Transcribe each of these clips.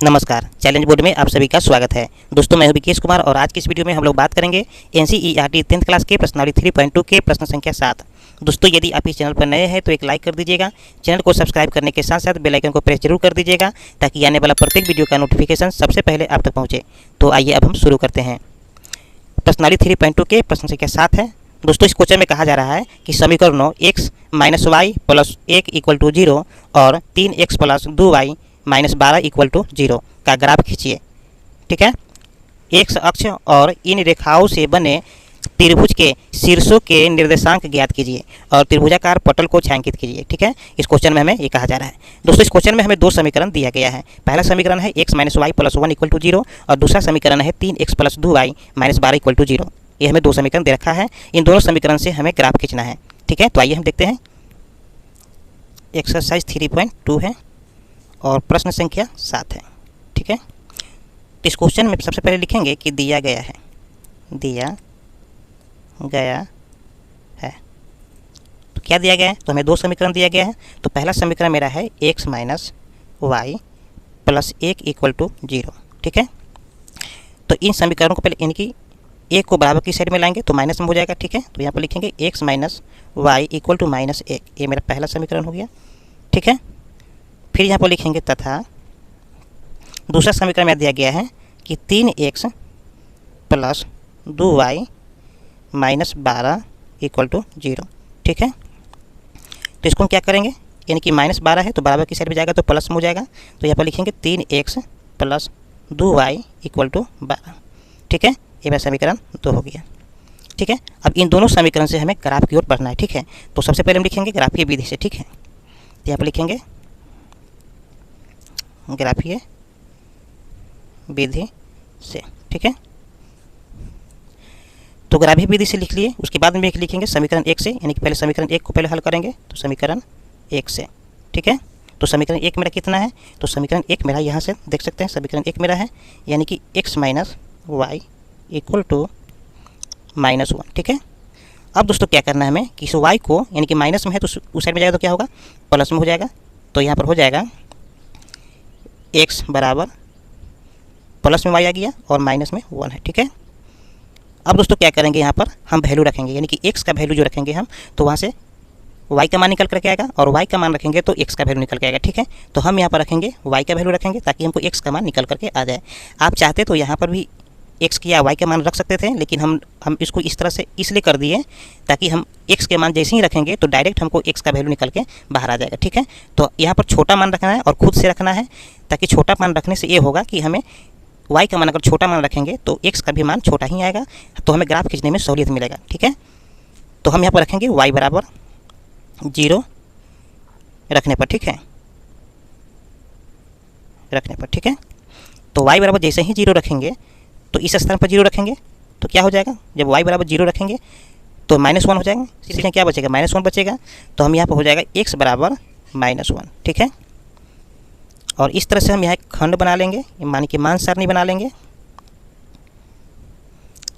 नमस्कार, challenge board में आप सभी का स्वागत है। दोस्तों, मैं हूं विकेश कुमार और आज की इस वीडियो में हम लोग बात करेंगे एनसीईआरटी 10th क्लास के प्रश्नावली 3.2 के प्रश्न संख्या 7। दोस्तों, यदि आप इस चैनल पर नए हैं तो एक लाइक कर दीजिएगा। चैनल को सब्सक्राइब करने के साथ साथ बेल आइकन को प्रेस जरूर कर दीजिएगा ताकि आने वाला प्रत्येक वीडियो का नोटिफिकेशन सबसे पहले आप तक पहुँचे। तो आइए अब हम शुरू करते हैं। प्रश्नावली 3.2 के प्रश्न संख्या 7 है। दोस्तों, इस क्वेश्चन में कहा जा रहा है कि समीकरणों x minus Y plus 1 equal to 0 और 3x plus 2y minus 12 equal to 0 का ग्राफ खींचिए। ठीक है, एक्स अक्ष और इन रेखाओं से बने त्रिभुज के शीर्षों के निर्देशांक ज्ञात कीजिए और त्रिभुजाकार पटल को छायांकित कीजिए। ठीक है, इस क्वेश्चन में हमें ये कहा जा रहा है। दोस्तों, इस क्वेश्चन में हमें दो समीकरण दिया गया है। पहला समीकरण है x minus Y plus 1 equal to 0 और दूसरा समीकरण है 3x plus 2y minus 12 equal to 0। ये हमें दो समीकरण दे रखा है। इन दोनों समीकरण से हमें ग्राफ खींचना है। ठीक है, तो आइए हम देखते हैं। एक्सरसाइज 3.2 है और प्रश्न संख्या 7 है। ठीक है, तो इस क्वेश्चन में सबसे पहले लिखेंगे कि दिया गया है तो क्या दिया गया है। तो हमें दो समीकरण दिया गया है। तो पहला समीकरण मेरा है x minus Y plus 1 equal to 0। ठीक है, तो इन समीकरणों को पहले इनकी एक को बराबर की साइड में लाएंगे तो माइनस में हो जाएगा। ठीक है, तो यहाँ पर लिखेंगे x minus Y equal to minus 1। ये मेरा पहला समीकरण हो गया। ठीक है, फिर यहाँ पर लिखेंगे तथा दूसरा समीकरण में दिया गया है कि 3x plus 2y minus 12 equal to 0। ठीक है, तो इसको हम क्या करेंगे, यानी कि माइनस 12 है तो बराबर की साइड में जाएगा तो प्लस में हो जाएगा। तो यहाँ पर लिखेंगे 3x plus 2y equal to 12। ठीक है, ये मेरा समीकरण 2 हो गया। ठीक है, अब इन दोनों समीकरण से हमें ग्राफ की ओर बढ़ना है। ठीक है, तो सबसे पहले हम लिखेंगे ग्राफीय विधि से। ठीक है, तो यहाँ पर लिखेंगे ग्राफीय विधि से। ठीक है, तो ग्राफीय विधि से लिख लिए। उसके बाद में लिखेंगे समीकरण 1 से, यानी कि पहले समीकरण 1 को पहले हल करेंगे तो समीकरण 1 से। ठीक है, तो समीकरण 1 मेरा कितना है, तो समीकरण 1 मेरा यहाँ से देख सकते हैं। समीकरण 1 मेरा है यानी कि x minus Y equal to minus 1। ठीक है, अब दोस्तों क्या करना है हमें कि इस y को, यानी कि माइनस में है तो उस साइड में जाएगा तो क्या होगा, प्लस में हो जाएगा। तो यहाँ पर हो जाएगा x बराबर प्लस में y आ गया और माइनस में 1 है। ठीक है, अब दोस्तों क्या करेंगे, यहाँ पर हम वैल्यू रखेंगे, यानी कि x का वैल्यू जो रखेंगे हम तो वहाँ से y का मान निकल करके आएगा और y का मान रखेंगे तो x का वैल्यू निकल के आएगा। ठीक है, तो हम यहाँ पर रखेंगे y का वैल्यू रखेंगे ताकि हमको x का मान निकल करके आ जाए। आप चाहते तो यहाँ पर भी x की या y का मान रख सकते थे, लेकिन हम इसको इस तरह से इसलिए कर दिए ताकि हम x के मान जैसे ही रखेंगे तो डायरेक्ट हमको x का वैल्यू निकल के बाहर आ जाएगा। ठीक है, तो यहाँ पर छोटा मान रखना है और खुद से रखना है, ताकि छोटा मान रखने से ये होगा कि हमें y का मान अगर छोटा मान रखेंगे तो x का भी मान छोटा ही आएगा, तो हमें ग्राफ खींचने में सहूलियत मिलेगा। ठीक है, तो हम यहाँ पर रखेंगे y बराबर 0 रखने पर। ठीक है, रखने पर। ठीक है, तो y बराबर जैसे ही 0 रखेंगे तो इस स्थान पर 0 रखेंगे तो क्या हो जाएगा, जब y बराबर 0 रखेंगे तो माइनस 1 हो जाएगा। इसलिए क्या बचेगा, माइनस 1 बचेगा। तो हम यहाँ पर हो जाएगा x बराबर माइनस 1। ठीक है, और इस तरह से हम यहाँ एक खंड बना लेंगे, मान कि मान सारणी बना लेंगे।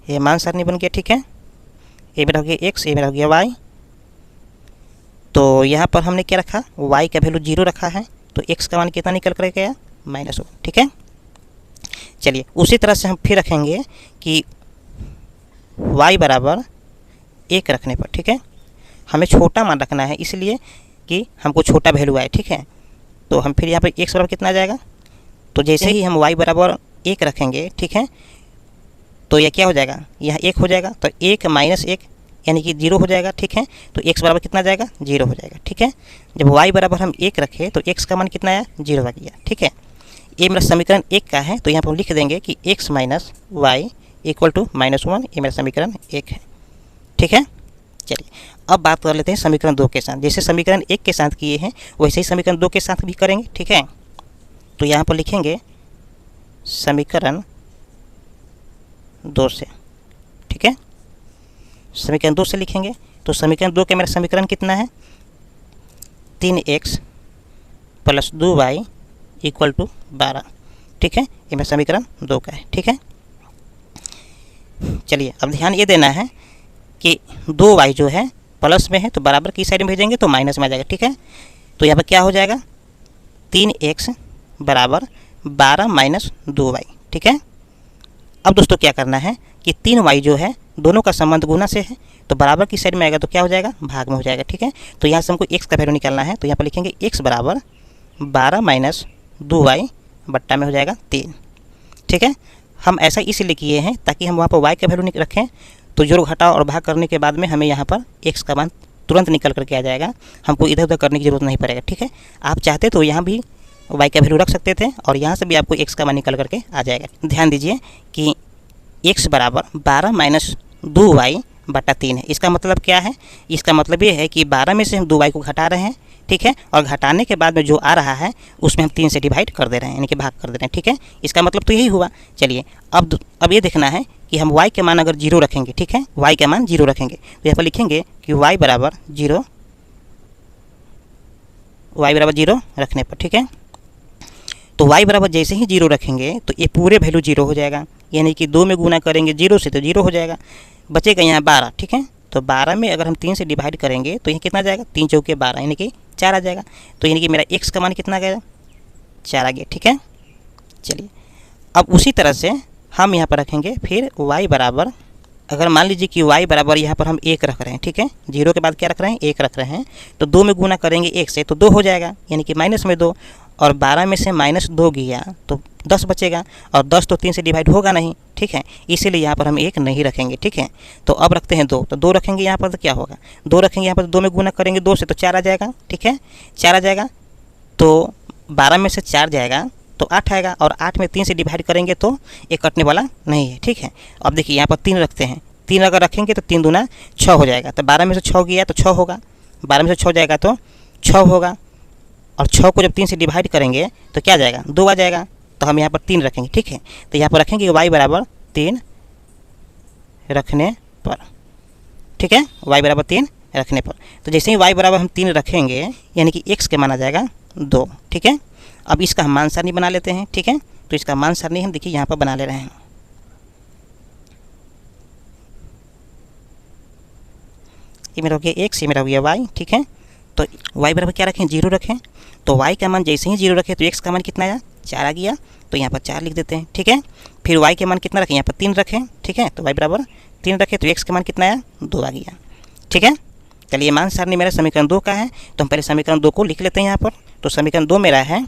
ये मान सारणी बन गया। ठीक है, ये मेरा हो गया x, ये मेरा हो गया y। तो यहाँ पर हमने क्या रखा, y का वैल्यू 0 रखा है तो x का मान कितना निकल कर गया, माइनस 1। ठीक है, चलिए उसी तरह से हम फिर रखेंगे कि y बराबर 1 रखने पर। ठीक है, हमें छोटा मान रखना है इसलिए कि हमको छोटा वैल्यू आए। ठीक है, तो हम फिर यहाँ पर x बराबर कितना आ जाएगा, तो जैसे ही हम y बराबर 1 रखेंगे, ठीक है, तो यह क्या हो जाएगा, यहाँ 1 हो जाएगा तो 1 माइनस 1 यानी कि 0 हो जाएगा। ठीक है, तो x बराबर कितना आ जाएगा, 0 हो जाएगा। ठीक है, जब y बराबर हम 1 रखें तो x का मान कितना आया, 0 आ गया। ठीक है, ये मेरा समीकरण 1 का है, तो यहाँ पर हम लिख देंगे कि x minus Y equal to minus 1। ये मेरा समीकरण 1 है। ठीक है, चलिए अब बात कर लेते हैं समीकरण 2 के साथ। जैसे समीकरण 1 के साथ किए हैं वैसे ही समीकरण 2 के साथ भी करेंगे। ठीक है, तो यहाँ पर लिखेंगे समीकरण 2 से। ठीक है, समीकरण 2 से लिखेंगे तो समीकरण 2 के मेरा समीकरण कितना है, 3x plus 2y equal to 12। ठीक है, ये मेरा समीकरण 2 का है। ठीक है, चलिए अब ध्यान ये देना है कि 2y जो है प्लस में है तो बराबर की साइड में भेजेंगे तो माइनस में आ जाएगा। ठीक है, तो यहाँ पर क्या हो जाएगा, 3x बराबर 12 माइनस 2y, ठीक है। अब दोस्तों क्या करना है कि 3y जो है दोनों का संबंध गुना से है, तो बराबर की साइड में आएगा तो क्या हो जाएगा, भाग में हो जाएगा, ठीक है। तो यहाँ से हमको x का वैल्यू निकालना है, तो यहाँ पर लिखेंगे x बराबर 12 माइनस 2y बट्टा में हो जाएगा 3, ठीक है। हम ऐसा इसलिए किए हैं ताकि हम वहाँ पर y का वैल्यू रखें, तो जोड़ घटाव और भाग करने के बाद में हमें यहाँ पर x का मान तुरंत निकल करके आ जाएगा, हमको इधर उधर करने की ज़रूरत नहीं पड़ेगा, ठीक है। आप चाहते तो यहाँ भी y का वैल्यू रख सकते थे और यहाँ से भी आपको x का मान निकल करके आ जाएगा। ध्यान दीजिए कि x बराबर 12 माइनस 2y बटा 3 है। इसका मतलब क्या है, इसका मतलब ये है कि 12 में से हम 2y को घटा रहे हैं, ठीक है, और घटाने के बाद में जो आ रहा है उसमें हम 3 से डिवाइड कर दे रहे हैं, यानी कि भाग कर दे रहे हैं, ठीक है। इसका मतलब तो यही हुआ। चलिए अब ये देखना है कि हम y के मान अगर 0 रखेंगे, ठीक है, y के मान 0 रखेंगे तो यहाँ पर लिखेंगे कि y बराबर 0 रखने पर, ठीक है। तो y बराबर जैसे ही 0 रखेंगे तो ये पूरे वैल्यू 0 हो जाएगा, यानी कि 2 में गुना करेंगे 0 से तो 0 हो जाएगा, बचेगा यहाँ 12, ठीक है। तो 12 में अगर हम 3 से डिवाइड करेंगे तो यहाँ कितना आ जाएगा, 3 चौके 12 यानी कि 4 आ जाएगा। तो यानी कि मेरा x का मान कितना आ गया, 4 आ गया, ठीक है। चलिए अब उसी तरह से हम यहाँ पर रखेंगे फिर y बराबर, अगर मान लीजिए कि y बराबर यहाँ पर हम 1 रख रहे हैं, ठीक है, 0 के बाद क्या रख रहे हैं, 1 रख रहे हैं, तो 2 में गुना करेंगे 1 से तो 2 हो जाएगा, यानी कि माइनस में 2, और 12 में से माइनस 2 गया तो 10 बचेगा, और 10 तो 3 से डिवाइड होगा नहीं, ठीक है, इसीलिए यहाँ पर हम 1 नहीं रखेंगे, ठीक है। तो अब रखते हैं 2, तो 2 रखेंगे यहाँ पर तो क्या होगा, 2 रखेंगे यहाँ पर, 2 में गुना करेंगे 2 से तो 4 आ जाएगा, ठीक है, 4 आ जाएगा, तो 12 में से 4 जाएगा तो 8 आएगा, और 8 में 3 से डिवाइड करेंगे तो ये कटने वाला नहीं है, ठीक है। अब देखिए यहाँ पर 3 रखते हैं, 3 अगर रखेंगे तो 3 दूना 6 हो जाएगा, तो 12 में से 6 गया तो 6 होगा, 12 में से 6 जाएगा तो 6 होगा, और 6 को जब 3 से डिवाइड करेंगे तो क्या जाएगा, 2 आ जाएगा, तो हम यहाँ पर 3 रखेंगे, ठीक है। तो यहाँ पर रखेंगे y बराबर 3 रखने पर, ठीक है, y बराबर 3 रखने पर। तो जैसे ही y बराबर हम 3 रखेंगे यानी कि x के मान आ जाएगा 2, ठीक है। अब इसका हम मान सारणी बना लेते हैं, ठीक है। तो इसका मान सारणी हम देखिए यहाँ पर बना ले रहे हैं। ये मेरा हो गया x, ये मेरा हो गया y, ठीक है। तो y बराबर क्या रखें, 0 रखें, तो y का मान जैसे ही 0 रखें तो x का मान कितना आया, 4 आ गया, तो यहाँ पर 4 लिख देते हैं, ठीक है। फिर y के मान कितना रखें, यहाँ पर 3 रखें, ठीक है, तो y बराबर 3 रखें तो x का मान कितना आया, 2 आ गया, ठीक है। चलिए मान सारणी मेरा समीकरण 2 का है, तो हम पहले समीकरण 2 को लिख लेते हैं यहाँ पर। तो समीकरण 2 मेरा है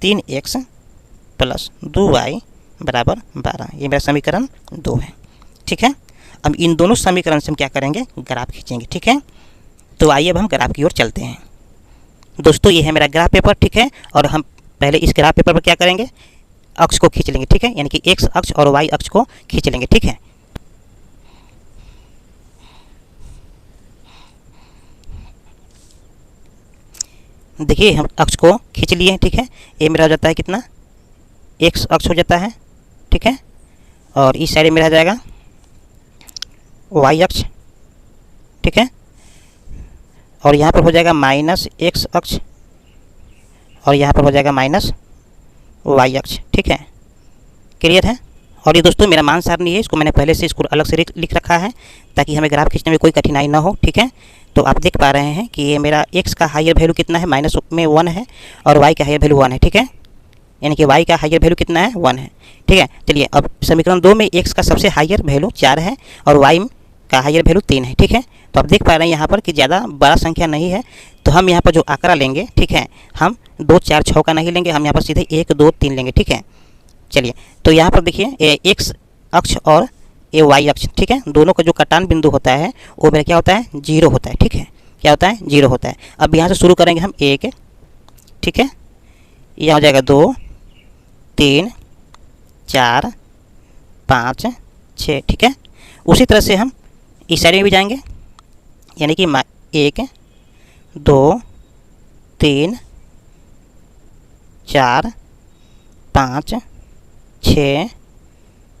3x प्लस 2y बराबर 12, ये मेरा समीकरण 2 है, ठीक है। अब इन दोनों समीकरण से हम क्या करेंगे, ग्राफ खींचेंगे, ठीक है। तो आइए अब हम ग्राफ की ओर चलते हैं। दोस्तों ये है मेरा ग्राफ पेपर, ठीक है, और हम पहले इस ग्राफ पेपर पर क्या करेंगे, अक्ष को खींच लेंगे, ठीक है, यानी कि x अक्ष और y अक्ष को खींच लेंगे, ठीक है। देखिए हम अक्ष को खींच लिए हैं, ठीक है। ये मेरा हो जाता है कितना, x अक्ष हो जाता है, ठीक है, और इस साइड मेरा आ जाएगा y अक्ष, ठीक है, और यहाँ पर हो जाएगा माइनस x अक्ष, और यहाँ पर हो जाएगा माइनस y अक्ष, ठीक है, क्लियर है। और ये दोस्तों मेरा मान सारणी है, इसको मैंने पहले से इसको अलग से लिख रखा है ताकि हमें ग्राफ खींचने में कोई कठिनाई ना हो, ठीक है। तो आप देख पा रहे हैं कि ये मेरा x का हायर वैल्यू कितना है, माइनस में 1 है, और y का हायर वैल्यू 1 है, ठीक है, यानी कि y का हायर वैल्यू कितना है, 1 है, ठीक है। चलिए अब समीकरण 2 में x का सबसे हायर वैल्यू 4 है और y का हायर वैल्यू 3 है, ठीक है। तो आप देख पा रहे हैं यहाँ पर कि ज़्यादा बड़ा संख्या नहीं है, तो हम यहाँ पर जो आंकड़ा लेंगे, ठीक है, हम 2 4 6 का नहीं लेंगे, हम यहाँ पर सीधे 1 2 3 लेंगे, ठीक है। चलिए तो यहाँ पर देखिए x अक्ष और ये y अक्ष, ठीक है, दोनों का जो कटान बिंदु होता है वो मेरा क्या होता है, 0 होता है, ठीक है, क्या होता है, 0 होता है। अब यहाँ से शुरू करेंगे हम 1, ठीक है, यहाँ हो जाएगा 2 3 4 5 6, ठीक है। उसी तरह से हम इस साइड में भी जाएंगे, यानी कि 1 2 3 4 5 6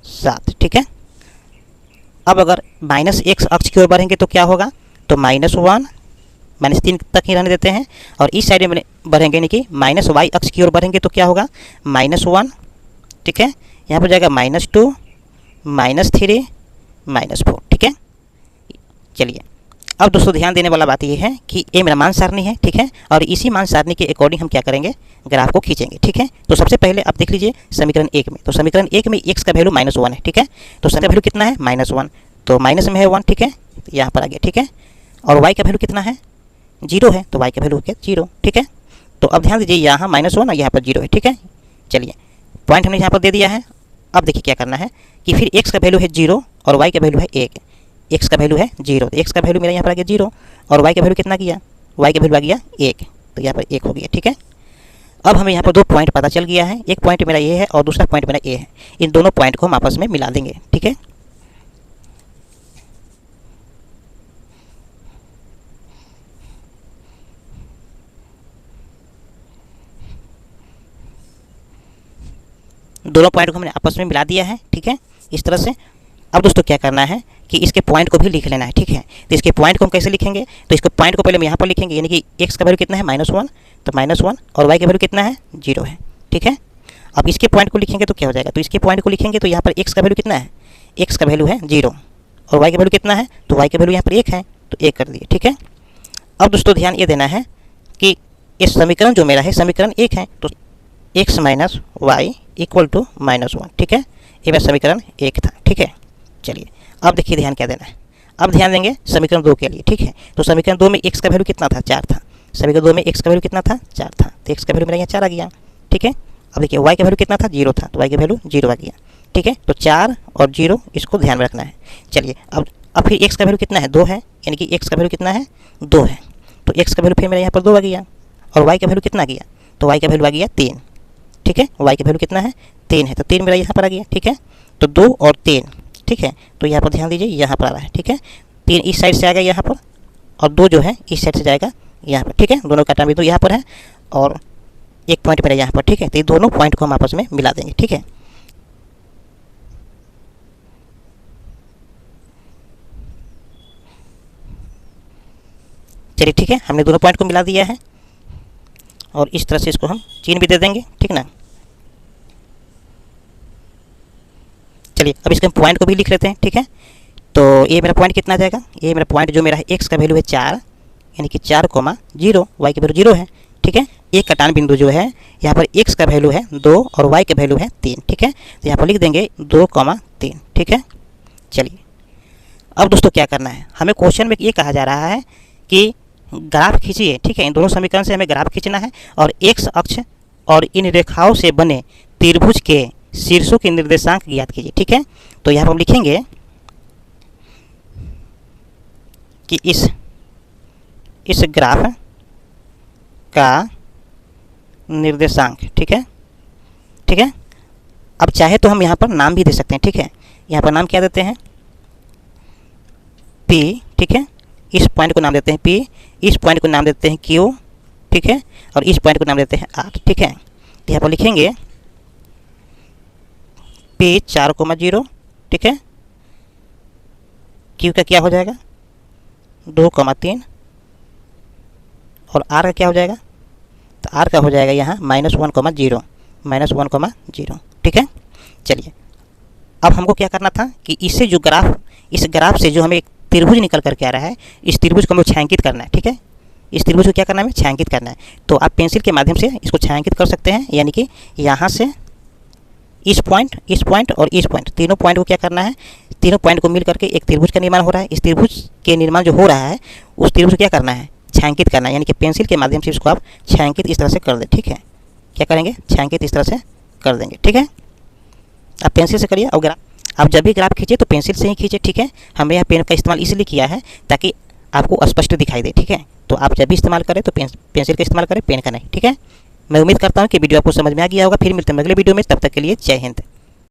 7, ठीक है। अब अगर माइनस x अक्ष की ओर बढ़ेंगे तो क्या होगा, तो -1 -3 तक ही रहने देते हैं, और इस साइड में बढ़ेंगे यानी कि माइनस y अक्ष की ओर बढ़ेंगे तो क्या होगा, -1, ठीक है, यहाँ पर जाएगा -2 -3 -4, ठीक है। चलिए अब दोस्तों ध्यान देने वाला बात ये है कि ये मेरा मान सारणी है, ठीक है, और इसी मान सारणी के अकॉर्डिंग हम क्या करेंगे, ग्राफ को खींचेंगे, ठीक है। तो सबसे पहले आप देख लीजिए समीकरण 1 में, तो समीकरण 1 में x का वैल्यू -1 है, ठीक है। तो समीकरण वैल्यू कितना है, -1, तो माइनस में है 1, ठीक है, तो यहाँ पर आ गया, ठीक है। और y का वैल्यू कितना है, 0 है, तो y का वैल्यू क्या 0, ठीक है। तो अब ध्यान दीजिए यहाँ -1 और यहाँ पर 0 है, ठीक है। चलिए पॉइंट हमने यहाँ पर दे दिया है। अब देखिए क्या करना है कि फिर x का वैल्यू है 0 और y का वैल्यू है 1। x का वैल्यू है 0, तो x का वैल्यू मेरा यहाँ पर आ गया 0 और y का वैल्यू कितना किया, y का वैल्यू आ गया 1, तो यहाँ पर 1 हो गया, ठीक है। अब हमें यहाँ पर 2 पॉइंट पता चल गया है, एक पॉइंट मेरा ये है और दूसरा पॉइंट मेरा ये है। इन दोनों पॉइंट को हम आपस में मिला देंगे, ठीक है। दोनों पॉइंट को हमने आपस में मिला दिया है, ठीक है, इस तरह से। अब दोस्तों क्या करना है कि इसके पॉइंट को भी लिख लेना है, ठीक है। तो इसके पॉइंट को हम कैसे लिखेंगे, तो इसको पॉइंट को पहले हम यहाँ पर लिखेंगे, यानी कि x का वैल्यू कितना है -1, तो -1 और y का वैल्यू कितना है 0 है, ठीक है। अब इसके पॉइंट को लिखेंगे तो क्या हो जाएगा, तो इसके पॉइंट को लिखेंगे तो यहाँ पर x का वैल्यू कितना है, x का वैल्यू है 0 और y का वैल्यू कितना है, तो y का वैल्यू यहाँ पर 1 है, तो 1 कर दिए, ठीक है। अब दोस्तों ध्यान ये देना है कि इस समीकरण जो मेरा है समीकरण 1 है, तो x minus Y equal to -1, ठीक है, ये मेरा समीकरण 1 था, ठीक है। चलिए अब देखिए ध्यान क्या देना है, अब ध्यान देंगे समीकरण 2 के लिए, ठीक है। तो समीकरण 2 में x का वैल्यू कितना था, 4 था। समीकरण 2 में x का वैल्यू कितना था, 4 था, तो x का वैल्यू मेरा यहाँ 4 आ गया, ठीक है। अब देखिए y का वैल्यू कितना था, 0 था, तो y का वैल्यू 0 आ गया, ठीक है। तो 4 और 0 इसको ध्यान में रखना है। चलिए अब फिर x का वैल्यू कितना है, 2 है, यानी कि x का वैल्यू कितना है, 2 है, तो x का वैल्यू फिर मेरा यहाँ पर 2 आ गया। और y का वैल्यू कितना आ गया, तो y का वैल्यू आ गया 3, ठीक है। y का वैल्यू कितना है, 3 है, तो 3 मेरा यहाँ पर आ गया, ठीक है। तो 2 और 3, ठीक है, तो यहाँ पर ध्यान दीजिए यहाँ पर आ रहा है, ठीक है। 3 इस साइड से आ गया यहाँ पर और 2 जो है इस साइड से जाएगा यहाँ पर, ठीक है। दोनों का टाइम भी तो यहाँ पर है और एक पॉइंट मेरा यहाँ पर, ठीक है। तो ये दोनों पॉइंट को हम आपस में मिला देंगे, ठीक है। चलिए ठीक है, हमने दोनों पॉइंट को मिला दिया है और इस तरह से इसको हम चिन्ह भी दे देंगे, ठीक ना। चलिए अब इसके हम पॉइंट को भी लिख लेते हैं, ठीक है। तो ये मेरा पॉइंट कितना आ जाएगा, ये मेरा पॉइंट जो मेरा है x का वैल्यू है 4, यानी कि 4,0, y का वैल्यू 0 है, ठीक है। एक कटान बिंदु जो है यहाँ पर x का वैल्यू है 2 और y का वैल्यू है 3, ठीक है। तो यहाँ पर लिख देंगे 2,3, ठीक है। चलिए अब दोस्तों क्या करना है, हमें क्वेश्चन में ये कहा जा रहा है कि ग्राफ खींचिए, ठीक है। इन दोनों समीकरण से हमें ग्राफ खींचना है और x अक्ष और इन रेखाओं से बने त्रिभुज के शीर्षों के निर्देशांक ज्ञात कीजिए, ठीक है। तो यहाँ पर हम लिखेंगे कि इस ग्राफ का निर्देशांक, ठीक है, ठीक है। अब चाहे तो हम यहाँ पर नाम भी दे सकते हैं, ठीक है। यहाँ पर नाम क्या देते हैं, P, ठीक है। इस पॉइंट को नाम देते हैं P, इस पॉइंट को नाम देते हैं Q, ठीक है, और इस पॉइंट को नाम देते हैं R, ठीक है। तो यहाँ पर लिखेंगे P 4,0, ठीक है। Q का क्या हो जाएगा 2,3 और R का क्या हो जाएगा, तो R का हो जाएगा यहाँ -1,0, -1,0, ठीक है। चलिए अब हमको क्या करना था कि इससे जो इस ग्राफ से जो हमें एक त्रिभुज निकल करके आ रहा है, इस त्रिभुज को हमें छायांकित करना है, ठीक है। इस त्रिभुज को क्या करना है, छायांकित करना है। तो आप पेंसिल के माध्यम से इसको छायांकित कर सकते हैं, यानी कि यहाँ से इस पॉइंट और इस पॉइंट, तीनों पॉइंट को क्या करना है, तीनों पॉइंट को मिल करके एक त्रिभुज का निर्माण हो रहा है। इस त्रिभुज के निर्माण जो हो रहा है उस त्रिभुज को क्या करना है, छायांकित करना है, यानी कि पेंसिल के माध्यम से इसको आप छायांकित इस तरह से कर दें, ठीक है। क्या करेंगे, छायांकित इस तरह से कर देंगे, ठीक है। आप पेंसिल से करिए और ग्राफ, आप जब भी ग्राफ खींचे तो पेंसिल से ही खींचे, ठीक है। हमने यहाँ पेन का इस्तेमाल इसलिए किया है ताकि आपको स्पष्ट दिखाई दे, ठीक है। तो आप जब भी इस्तेमाल करें तो पेंसिल का इस्तेमाल करें, पेन का नहीं, ठीक है। मैं उम्मीद करता हूँ कि वीडियो आपको समझ में आ गया होगा। फिर मिलते हैं अगले वीडियो में, तब तक के लिए जय हिंद।